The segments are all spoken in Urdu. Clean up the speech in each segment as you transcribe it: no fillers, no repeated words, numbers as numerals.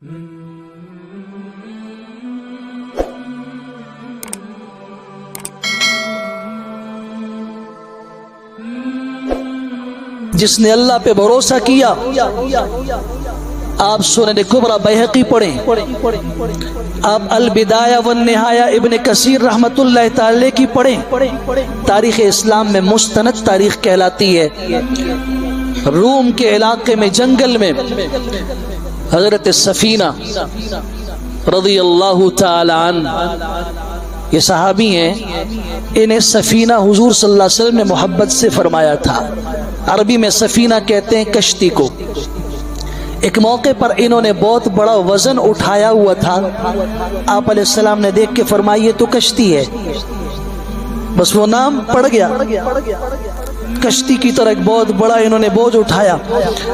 جس نے اللہ پہ بھروسہ کیا، آپ سنن کبریٰ بیہقی پڑھیں، آپ البدایہ والنہایہ ابن کثیر رحمت اللہ تعالی کی پڑھیں۔ تاریخ اسلام میں مستند تاریخ کہلاتی ہے۔ روم کے علاقے میں جنگل میں حضرت سفینہ رضی اللہ تعالی عنہ، یہ صحابی ہیں، انہیں سفینہ حضور صلی اللہ علیہ وسلم نے محبت سے فرمایا تھا۔ عربی میں سفینہ کہتے ہیں کشتی کو۔ ایک موقع پر انہوں نے بہت بڑا وزن اٹھایا ہوا تھا، آپ علیہ السلام نے دیکھ کے فرمایا یہ تو کشتی ہے، بس وہ نام پڑ گیا کشتی کی طرح۔ ایک بہت بڑا انہوں نے بوجھ اٹھایا۔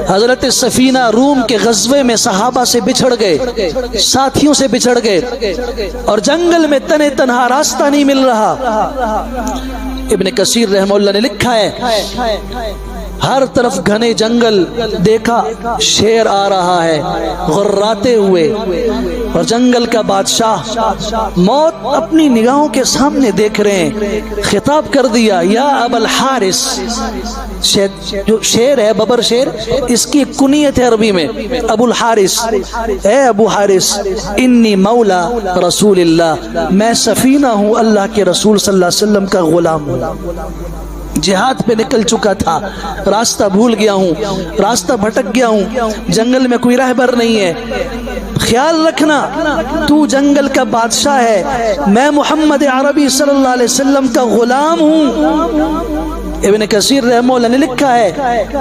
حضرت سفینہ روم کے غزوے میں صحابہ سے بچھڑ گئے، ساتھیوں سے بچھڑ گئے، اور جنگل میں تنے تنہا راستہ نہیں مل رہا۔ ابن کثیر رحمہ اللہ نے لکھا ہے، ہر طرف گھنے جنگل، دیکھا شیر آ رہا ہے غراتے ہوئے، اور جنگل کا بادشاہ موت اپنی نگاہوں کے سامنے دیکھ رہے ہیں۔ خطاب کر دیا، یا ابا الحارث، جو شیر ہے ببر شیر، اس کی ایک کنیت ہے عربی میں، ابو الحارث، اے ابو حارث، انی مولا رسول اللہ، میں سفینہ ہوں اللہ کے رسول صلی اللہ علیہ وسلم کا غلام ہوں۔ جہاد پہ نکل چکا تھا، راستہ بھول گیا ہوں، راستہ بھٹک گیا ہوں، جنگل میں کوئی رہبر نہیں ہے، خیال رکھنا تو جنگل کا بادشاہ ہے، میں محمد عربی صلی اللہ علیہ وسلم کا غلام ہوں۔ ابن کثیر رحمہ اللہ نے لکھا ہے،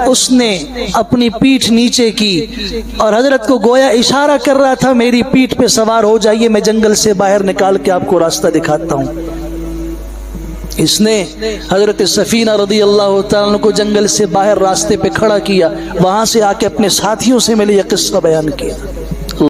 اس نے اپنی پیٹھ نیچے کی اور حضرت کو گویا اشارہ کر رہا تھا میری پیٹھ پہ سوار ہو جائیے، میں جنگل سے باہر نکال کے آپ کو راستہ دکھاتا ہوں۔ اس نے حضرت سفینہ رضی اللہ تعالیٰ عنہ کو جنگل سے باہر راستے پہ کھڑا کیا، وہاں سے آ کے اپنے ساتھیوں سے ملے، یہ قصہ بیان کیا۔